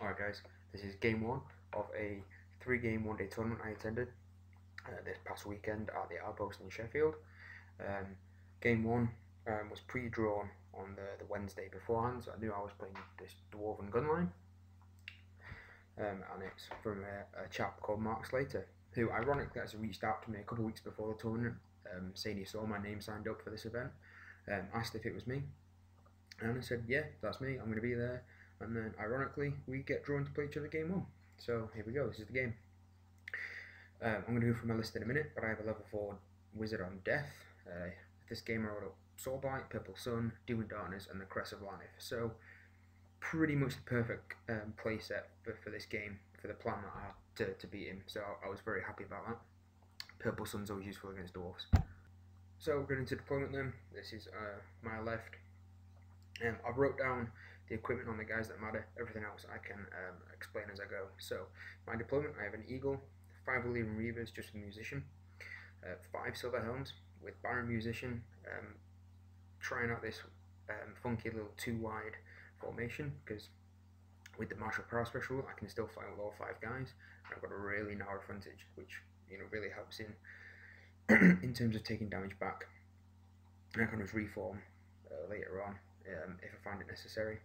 Alright guys, this is game one of a 3-game one-day tournament I attended this past weekend at the Outpost in Sheffield. Game one was pre-drawn on the Wednesday beforehand, so I knew I was playing this Dwarven Gunline, and it's from a chap called Mark Slater, who ironically actually reached out to me a couple of weeks before the tournament, saying he saw my name signed up for this event, asked if it was me, and I said, yeah, that's me, I'm going to be there. And then, ironically, we get drawn to play each other game one. So here we go, this is the game. I'm going to go through my list in a minute, but I have a level 4 Wizard on Death. This game I wrote up Soulblight, Purple Sun, Doom and Darkness, and the Crest of Life. So pretty much the perfect play set for this game, for the plan that I had to beat him. So I was very happy about that. Purple Sun's always useful against Dwarves. So we're going into deployment then. This is my left. I wrote down the equipment on the guys that matter. Everything else I can explain as I go. So my deployment, I have an Eagle, 5 Illyrian Reavers just with Musician, 5 Silver Helms with Baron Musician, trying out this funky little 2-wide formation, because with the Martial Power Special I can still fight with all 5 guys. I've got a really narrow frontage, which really helps in terms of taking damage back. And I can just reform later on if I find it necessary.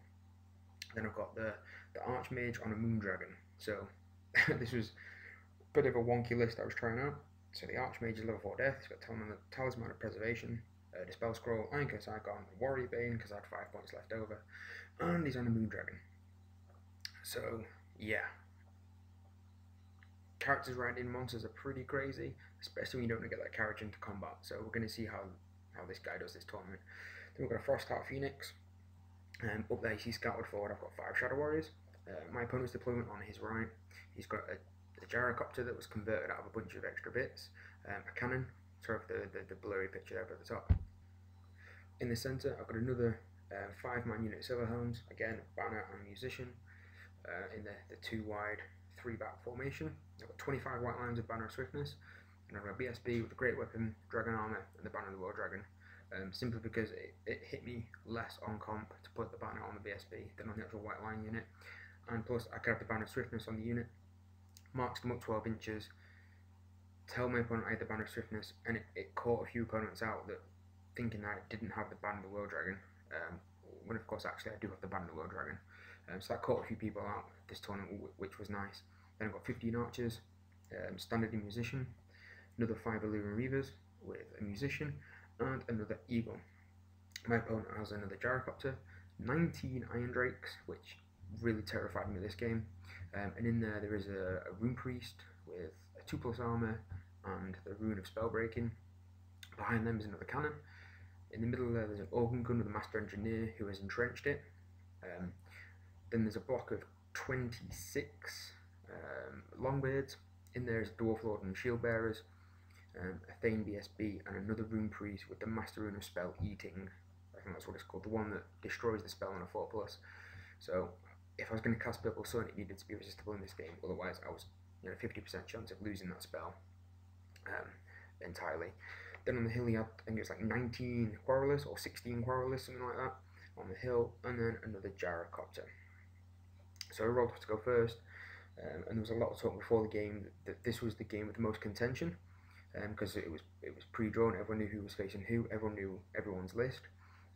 Then I've got the Archmage on a Moondragon. So this was a bit of a wonky list I was trying out. So the Archmage is level 4 death, he's got Talisman of Preservation, Dispel Scroll, Iron Curse Icon, Warrior Bane because I had 5 points left over, and he's on a Moondragon. So yeah, characters riding monsters are pretty crazy, especially when you don't get that carriage into combat. So we're going to see how this guy does this tournament. Then we've got a Frostheart Phoenix. Up there you see scouted forward, I've got 5 Shadow Warriors. My opponent's deployment on his right, he's got a gyrocopter that was converted out of a bunch of extra bits, a cannon, sorry for the blurry picture there at the top. In the centre I've got another 5-man unit Silver Helms, again Banner and Musician, in the 2-wide 3-back formation. I've got 25 white lines of Banner of Swiftness, and I've got a BSB with a Great Weapon, Dragon Armour and the Banner of the War Dragon. Simply because it hit me less on comp to put the banner on the BSB than on the actual white line unit, and plus I could have the Banner of Swiftness on the unit, marks them up 12 inches, tell my opponent I had the Banner of Swiftness, and it caught a few opponents out that thinking that I didn't have the Banner of the World Dragon, when of course actually I do have the Banner of the World Dragon. So that caught a few people out this tournament, which was nice. Then I've got 15 archers, standard in Musician, another 5 Illyrian Reavers with a Musician, and another Eagle. My opponent has another Gyrocopter, 19 Iron Drakes, which really terrified me this game, and in there is a Rune Priest with a 2+ armor and the Rune of Spellbreaking. Behind them is another cannon. In the middle there's an Organ Gun with a Master Engineer who has entrenched it. Then there's a block of 26 Longbeards. In there is Dwarf Lord and Shield Bearers, a Thane BSB, and another Rune Priest with the Master Rune of Spell Eating. I think that's what it's called, the one that destroys the spell on a 4+. So if I was going to cast Purple Sun, it needed to be resistible in this game, otherwise I was 50% chance of losing that spell entirely. Then on the hill you had, I think it was like 19 Quarrelers, or 16 Quarrelers, something like that, on the hill, and then another Gyrocopter. So I rolled to go first, and there was a lot of talk before the game that this was the game with the most contention, because it was pre-drawn, everyone knew who was facing who, everyone knew everyone's list,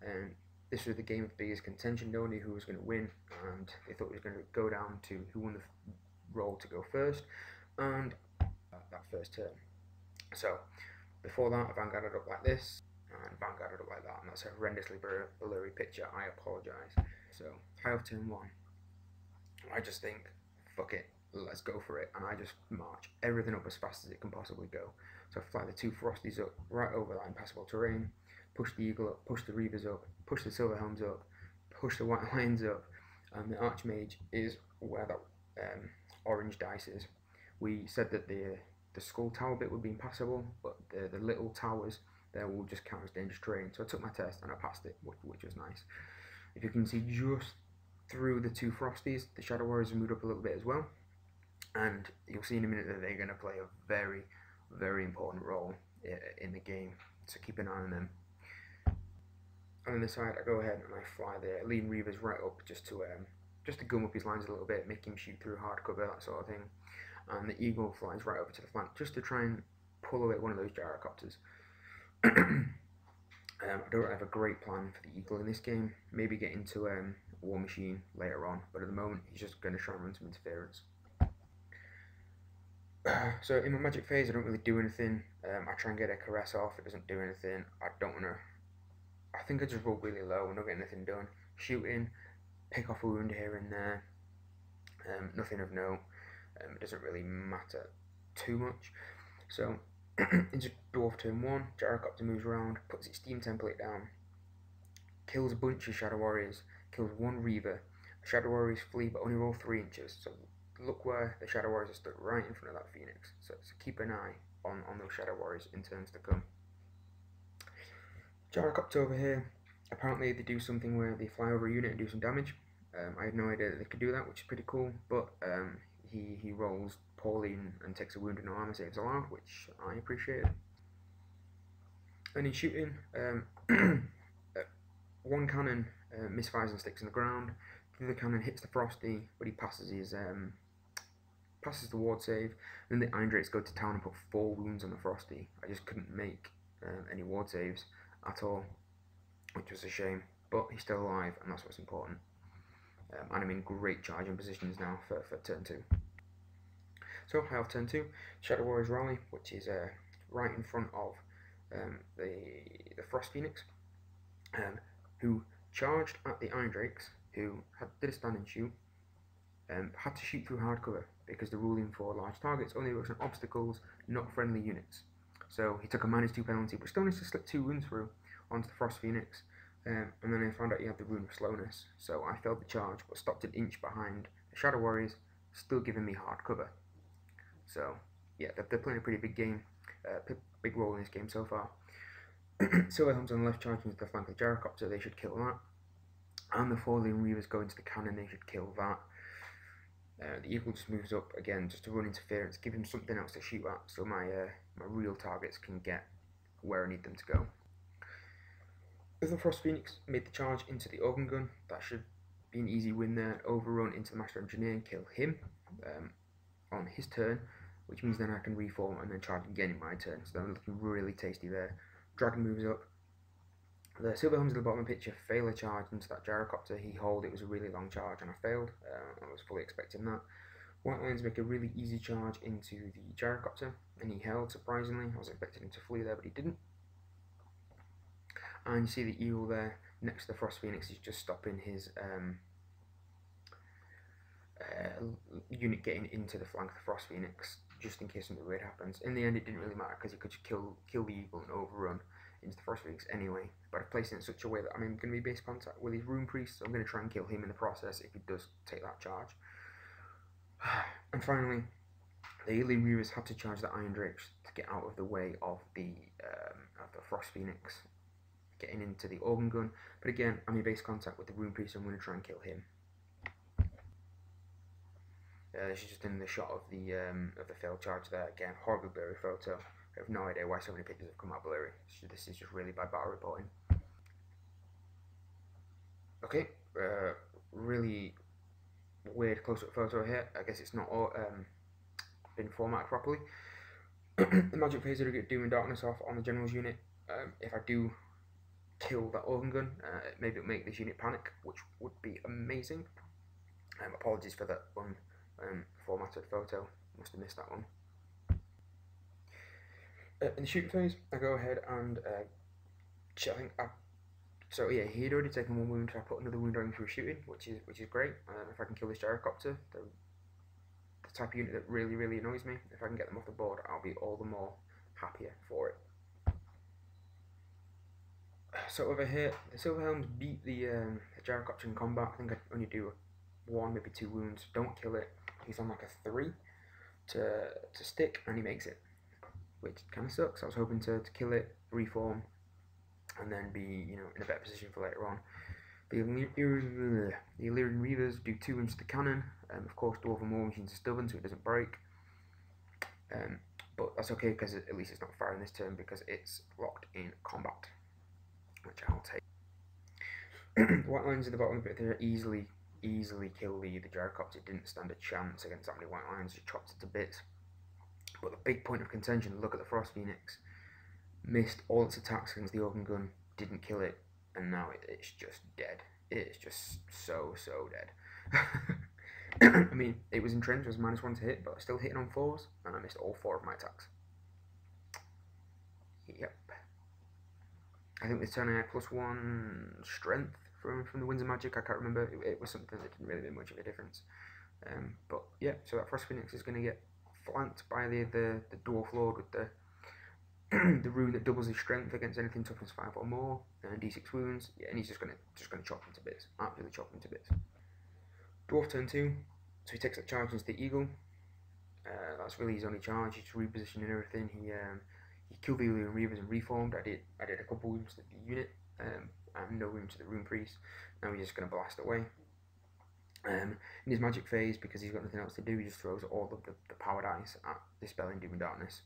and this was the game with the biggest contention. No one knew who was going to win, and they thought it was going to go down to who won the roll to go first, and that first turn. So before that I vanguarded up like this, and vanguarded up like that, and that's a horrendously blurry picture, I apologise. So high off turn 1, I just think, fuck it, let's go for it, and I just march everything up as fast as it can possibly go. So I fly the 2 Frosties up, right over that impassable terrain, push the Eagle up, push the Reavers up, push the Silver Helms up, push the White Lions up, and the Archmage is where that orange dice is. We said that the Skull Tower bit would be impassable, but the little towers there will just count as dangerous terrain. So I took my test and I passed it, which was nice. If you can see just through the 2 Frosties, the Shadow Warriors have moved up a little bit as well, and you'll see in a minute that they're going to play a very, very important role in the game, so keep an eye on them. On the side I go ahead and I fly the Illyrian Reavers right up just to just to gum up his lines a little bit, make him shoot through hard cover, that sort of thing. And the eagle flies right over to the flank just to try and pull away one of those gyrocopters. I don't have a great plan for the eagle in this game. Maybe get into War Machine later on, but at the moment he's just going to try and run some interference. So in my magic phase, I don't really do anything. I try and get a caress off. It doesn't do anything. I don't want to. I think I just roll really low and don't get anything done. Shooting, pick off a wound here and there. Nothing of note. It doesn't really matter too much. So into Dwarf turn 1, Gyrocopter moves around, puts its Steam template down, kills a bunch of Shadow Warriors, kills one Reaver. The Shadow Warriors flee but only roll 3 inches. So look where the Shadow Warriors are stood, right in front of that Phoenix. So keep an eye on those Shadow Warriors in turns to come. Gyrocopter over here, apparently they do something where they fly over a unit and do some damage. I had no idea that they could do that, which is pretty cool, but he rolls poorly and takes a wound and no armor saves allowed, which I appreciate. And in shooting, one cannon misfires and sticks in the ground. The other cannon hits the Frosty, but he passes the ward save. Then the Iron Drakes go to town and put 4 wounds on the Frosty. I just couldn't make any ward saves at all, which was a shame. But he's still alive, and that's what's important. And I'm in great charging positions now for turn 2. So high off turn 2, Shadow Warriors rally, which is right in front of the Frost Phoenix, who charged at the Iron Drakes, who did a stand and shoot, had to shoot through hard cover because the ruling for large targets only works on obstacles, not friendly units. So he took a -2 penalty, but still needs to slip 2 wounds through onto the Frost Phoenix. And then I found out he had the rune of slowness, so I failed the charge, but stopped an inch behind the Shadow Warriors, still giving me hard cover. So yeah, they're playing a pretty big game, big role in this game so far. Silver Helms on the left charging into the flank of the Gyrocopter, they should kill that. And the 4 Lean Reavers go into the cannon, they should kill that. The Eagle just moves up again just to run interference, give him something else to shoot at, so my real targets can get where I need them to go. The Frost Phoenix made the charge into the organ gun. That should be an easy win there. Overrun into the Master Engineer and kill him on his turn, which means then I can reform and then charge again in my turn. So I'm looking really tasty there. Dragon moves up. The Silver Helms at the bottom of the picture fail a charge into that Gyrocopter. He hauled. It was a really long charge and I failed. I was fully expecting that. White Lions make a really easy charge into the Gyrocopter and he held, surprisingly. I was expecting him to flee there, but he didn't. And you see the Eagle there next to the Frost Phoenix. He's just stopping his unit getting into the flank of the Frost Phoenix, just in case something weird happens. In the end, it didn't really matter because he could just kill the Eagle and overrun into the Frost Phoenix anyway. But I've placed it in such a way that I'm going to be base contact with his Rune Priest, so I'm going to try and kill him in the process if he does take that charge. And finally, the Alien Reavers had to charge the Iron Drakes to get out of the way of the Frost Phoenix getting into the organ gun, but again, I'm in base contact with the Rune Priest, so I'm going to try and kill him. This is just in the shot of the failed charge there. Again, horribly blurry photo. I have no idea why so many pictures have come out blurry. This is just really bad battle reporting. Okay, really weird close-up photo here. I guess it's not all been formatted properly. The magic phase will get Doom and Darkness off on the General's unit. If I do kill that organ gun, maybe it'll make this unit panic, which would be amazing. Apologies for that formatted photo, must have missed that one. In the shooting phase, I go ahead and so yeah, he had already taken 1 wound, so I put another wound on him through shooting, which is great. If I can kill this Gyrocopter, the type of unit that really annoys me, if I can get them off the board, I'll be all the more happier for it. So over here, the Silver Helms beat the Gyrocopter in combat. I think I only do 1, maybe 2 wounds. Don't kill it. He's on like a 3 to stick, and he makes it, which kind of sucks. I was hoping to kill it, reform, and then be in a better position for later on. The Illyrian Reavers do 2 wounds to the cannon. Of course, Dwarven War Machines are stubborn, so it doesn't break. But that's okay because at least it's not firing this turn because it's locked in combat, which I'll take. White Lions at the bottom of it, they're easily easily kill the gyrocopter. It didn't stand a chance against that many white lions, just chopped it to bits. But the big point of contention, look at the Frost Phoenix. Missed all its attacks against the organ gun, didn't kill it, and now it's just dead. It's just so dead. I mean, it was entrenched, it was -1 to hit, but I was still hitting on 4s, and I missed all 4 of my attacks. Yep. I think this turn I had +1 strength from the Winds of Magic. I can't remember. It was something that didn't really make much of a difference. But yeah, so that Frost Phoenix is going to get flanked by the Dwarf Lord with the the rune that doubles his strength against anything toughness 5 or more, and D6 wounds. Yeah, and he's just gonna chop him to bits. Absolutely chop him to bits. Dwarf turn 2, so he takes that charge into the eagle. That's really his only charge. He's repositioning everything. He killed the Illyrian Reavers and reformed. I did a couple wounds to the unit, and no wounds to the rune priest. Now he's just gonna blast away. In his magic phase, because he's got nothing else to do, he just throws all of the power dice at Dispelling Doom and Darkness,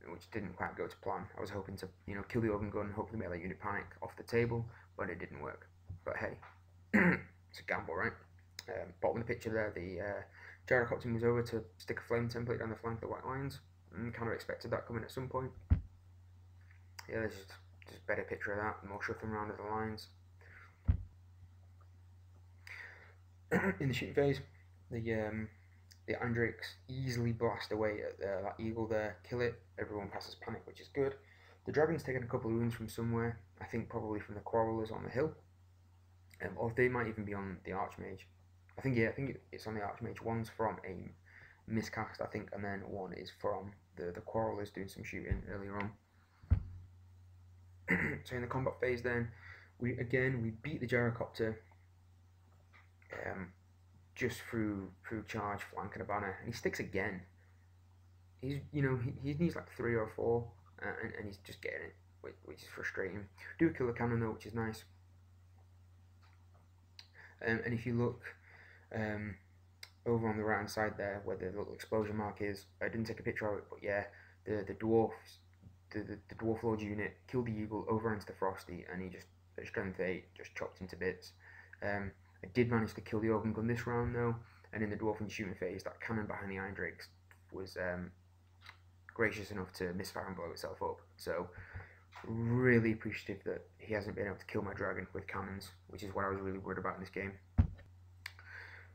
which didn't quite go to plan. I was hoping to, kill the organ gun and hopefully make that unit panic off the table, but it didn't work. But hey, it's a gamble, right? Bottom of the picture there, the gyrocopter moves over to stick a flame template down the flank of the white lions. Kind of expected that coming at some point. Yeah, there's just a better picture of that, more shuffling around of the lines. In the shooting phase, the Andrakes easily blast away at that eagle there, kill it. Everyone passes panic, which is good. The dragon's taken a couple of wounds from somewhere. I think probably from the quarrelers on the hill, or they might even be on the archmage. I think it's on the archmage. One's from a miscast, I think, and then one is from the quarrelers doing some shooting earlier on. So in the combat phase, then we beat the gyrocopter. Just through charge, flank, and a banner, and he sticks again. He needs like 3 or 4, and he's just getting it, which is frustrating. Do kill the cannon though, which is nice. And if you look over on the right hand side there, where the little explosion mark is, I didn't take a picture of it, but yeah, the dwarfs, the Dwarf Lord unit killed the eagle, overran the Frosty, and he just at strength 8 just chopped him to bits. I did manage to kill the organ gun this round though, and in the dwarven shooting phase, that cannon behind the Iron Drakes was gracious enough to misfire and blow itself up. So really appreciative that he hasn't been able to kill my dragon with cannons, which is what I was really worried about in this game.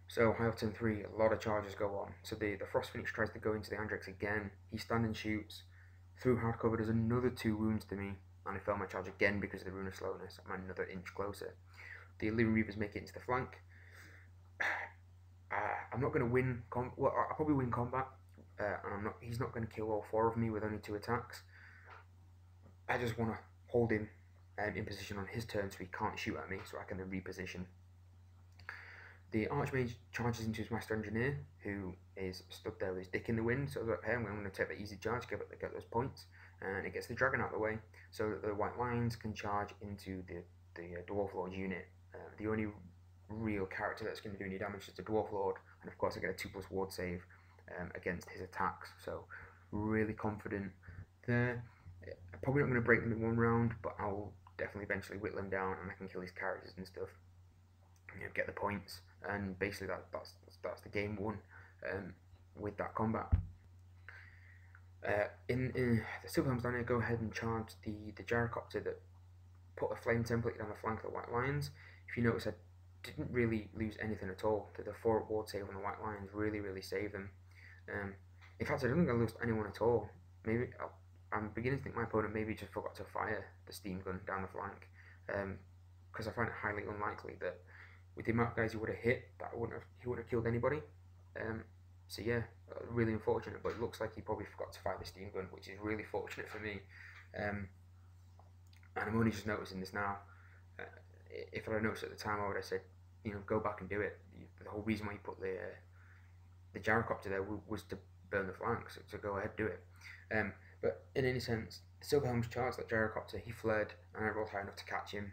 So high up turn 3, a lot of charges go on. So the Frost Phoenix tries to go into the Iron Drakes again. He stands and shoots. Through hardcover, does another 2 wounds to me, and I fail my charge again because of the Rune of Slowness. I'm another inch closer. The Illyrian Reavers make it into the flank. I'm not going to win. Well, I'll probably win combat, and he's not going to kill all 4 of me with only 2 attacks. I just want to hold him in position on his turn so he can't shoot at me, so I can then reposition. The Archmage charges into his Master Engineer, who is stood there with his dick in the wind. So I was like, hey, I'm going to take the easy charge, get those points, and it gets the dragon out of the way, so that the white lions can charge into the Dwarf Lord unit. The only real character that's going to do any damage is the Dwarf Lord, and of course I get a 2+ ward save against his attacks, so really confident there. I'm probably not going to break them in 1 round, but I'll definitely eventually whittle them down, and I can kill these characters and stuff, get the points, and basically that's the game won with that combat. In the Silverhelms down here, go ahead and charge the gyrocopter that put a flame template down the flank of the white lions. If you notice, I didn't really lose anything at all. The 4 ward save on the white lions really saved them. In fact, I don't think I lost anyone at all. Maybe I'm beginning to think my opponent maybe just forgot to fire the steam gun down the flank, because I find it highly unlikely that with the amount of guys he would have hit, he wouldn't have killed anybody. So yeah, really unfortunate. But it looks like he probably forgot to fire the steam gun, which is really fortunate for me. And I'm only just noticing this now. If I had noticed at the time, I would have said, go back and do it. The whole reason why you put the gyrocopter there was to burn the flanks, so go ahead, do it. But in any sense, the Silverhelms charged that gyrocopter, he fled, and I rolled high enough to catch him,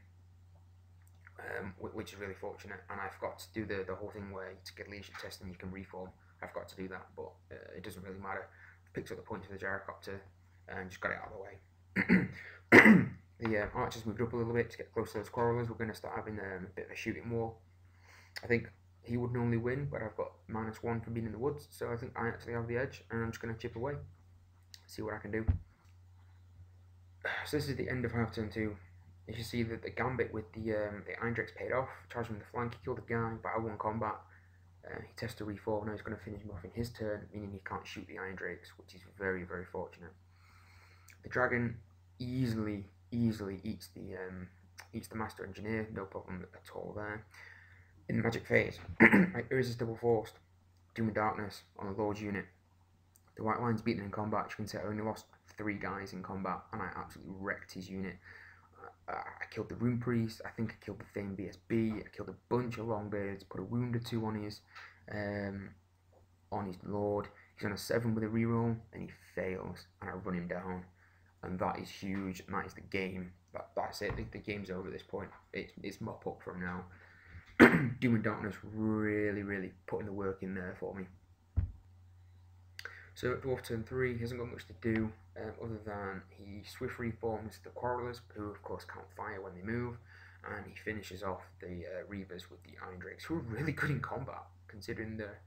which is really fortunate. And I forgot to do the whole thing where to get leadership test and you can reform. I forgot to do that, but it doesn't really matter. Picked up the points of the gyrocopter and just got it out of the way. The archers moved up a little bit to get close to those quarrelers. We're going to start having a bit of a shooting war. I think he would normally win, but I've got -1 from being in the woods, so I think I actually have the edge, and I'm just going to chip away, see what I can do. So this is the end of half turn 2. You can see that the gambit with the Eindrix paid off. Charged him in the flank, he killed a guy, but I won combat. He tests to reform, now he's going to finish him off in his turn, meaning he can't shoot the Eindrix, which is very, very fortunate. The dragon easily eats the Master Engineer, no problem at all there. In the magic phase, Irresistible Force, Doom and Darkness on the Lord's unit. The White Line's beaten in combat. You can see I only lost 3 guys in combat, and I absolutely wrecked his unit. I killed the Rune Priest, I think I killed the Thane BSB, I killed a bunch of Longbeards, put a wound or 2 on his Lord. He's on a 7 with a reroll, and he fails, and I run him down. And that is huge, and that is the game. That's it, the game's over at this point. It's mop up from now. Doom and Darkness really putting the work in there for me. So at Dwarf turn 3, he hasn't got much to do, other than he swift reforms the Quarrelers, who of course can't fire when they move, and he finishes off the Reavers with the Eindrix, who are really good in combat, considering they're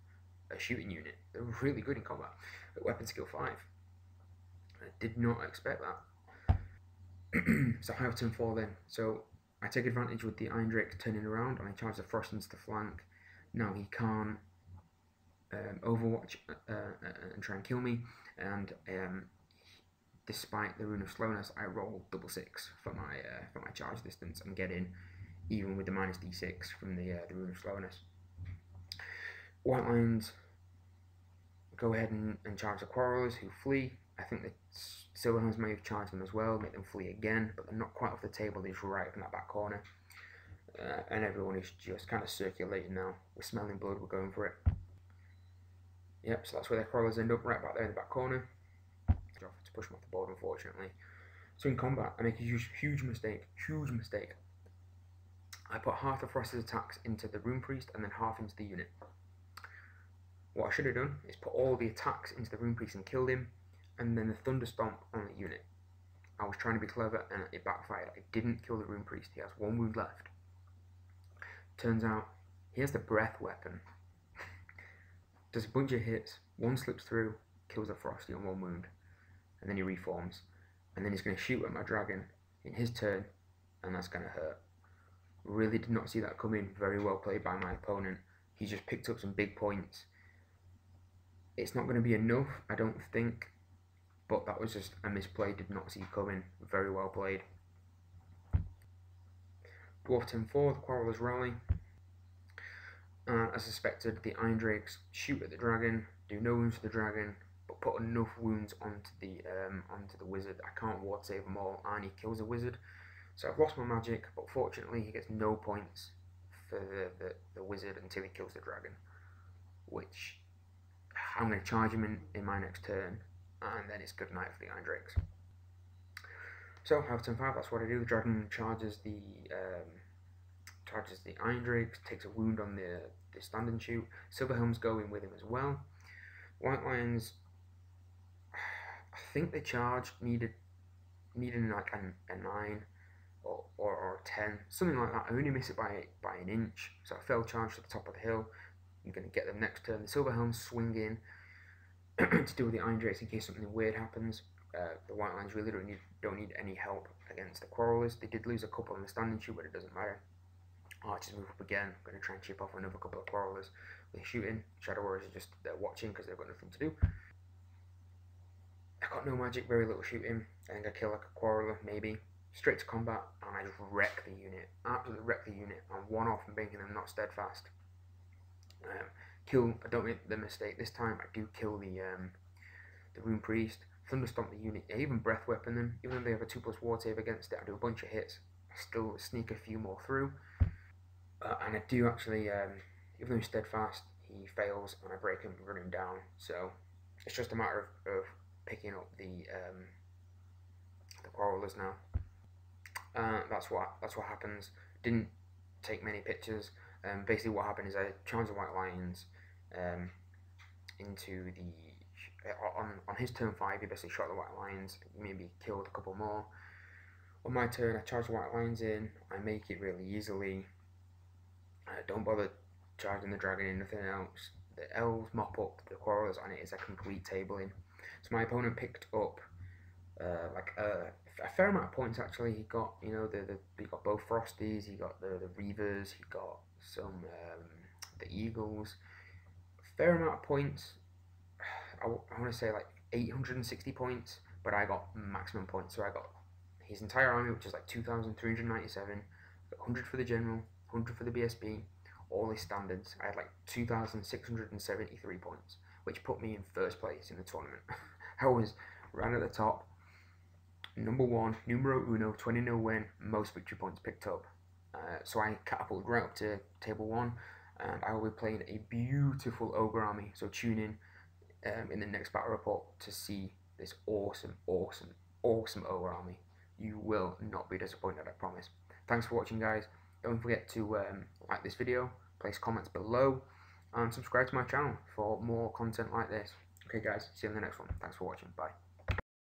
a shooting unit. They're really good in combat at weapon skill 5. I did not expect that. So I have turn 4 then. So I take advantage with the Eindrix turning around, and I charge the Frost into the flank. Now he can't Overwatch and try and kill me, and despite the Rune of Slowness, I roll double 6 for my charge distance and get in, even with the -d6 from the Rune of Slowness. White Lions go ahead and charge the Quarrelers, who flee. I think the Silverhelms may have charged them as well, make them flee again, but they're not quite off the table. They're just right up in that back corner, and everyone is just kind of circulating now. We're smelling blood. We're going for it. Yep, so that's where the Quarrelers end up, right back there in the back corner. To push them off the board, unfortunately. So in combat, I make a huge mistake. I put half of Frost's attacks into the Rune Priest and then half into the unit. What I should have done is put all the attacks into the Rune Priest and killed him, and then the Thunder Stomp on the unit. I was trying to be clever and it backfired. I didn't kill the Rune Priest. He has 1 wound left. Turns out he has the Breath weapon. Does a bunch of hits, 1 slips through, kills a Frosty on 1 wound, and then he reforms, and then he's going to shoot at my dragon in his turn, and that's going to hurt. Really did not see that coming. Very well played by my opponent. He just picked up some big points. It's not going to be enough, I don't think, but that was just a misplay. Did not see coming. Very well played. Dwarf turn 4, the Quarrelers rally. As suspected, the Eindrix shoot at the dragon, do no wounds to the dragon, but put enough wounds onto the wizard. I can't ward save them all, and he kills a wizard. So I've lost my magic, but fortunately he gets no points for the wizard until he kills the dragon, which I'm going to charge him in my next turn, and then it's good night for the Eindrix. So I have turn 5, that's what I do. The dragon charges the Eindrix, takes a wound on the stand and shoot. Silverhelm's going with him as well. White Lions, I think the charge needed like a 9 or a 10, something like that. I only miss it by an inch, so I fell charge to the top of the hill. I'm going to get them next turn. The Silverhelms swing in to deal with the Eindrix in case something weird happens. The White Lions really don't need any help against the Quarrelers. They did lose a couple on the stand and shoot, but it doesn't matter. Archers move up again. I'm going to try and chip off another couple of Quarrelers with shooting. Shadow Warriors are just there watching because they've got nothing to do. I've got no magic, very little shooting. I think I kill like a Quarreler, maybe. Straight to combat, and I just wreck the unit. Absolutely wreck the unit. I'm 1 off and making them not steadfast. I don't make the mistake this time. I do kill the Rune Priest. Thunderstomp the unit. I even breath weapon them. Even though they have a 2+ ward save against it, I do a bunch of hits. I still sneak a few more through. And I do actually, even though he's steadfast, he fails, and I break him and run him down. So it's just a matter of picking up the Quarrelers now. That's what happens. Didn't take many pictures. Basically, what happened is I charged the White Lions into the on his turn 5. He basically shot the White Lions, maybe killed a couple more. On my turn, I charge the White Lions in. I make it really easily. Don't bother charging the dragon in, nothing else. The elves mop up the quarrels, and it is a complete tabling. So my opponent picked up like a fair amount of points actually. He got, you know, he got both Frosties, he got the Reavers, he got some the Eagles. Fair amount of points. I want to say like 860 points, but I got maximum points. So I got his entire army, which is like 2,397. 100 for the general, 100 for the BSB, all his standards. I had like 2,673 points, which put me in first place in the tournament. I was right at the top. Number one, numero uno, 20-0 win, most victory points picked up. So I catapulted right up to table one, and I will be playing a beautiful ogre army. So tune in the next battle report to see this awesome ogre army. You will not be disappointed, I promise. Thanks for watching, guys. Don't forget to like this video, place comments below, and subscribe to my channel for more content like this. Okay guys, see you in the next one. Thanks for watching. Bye.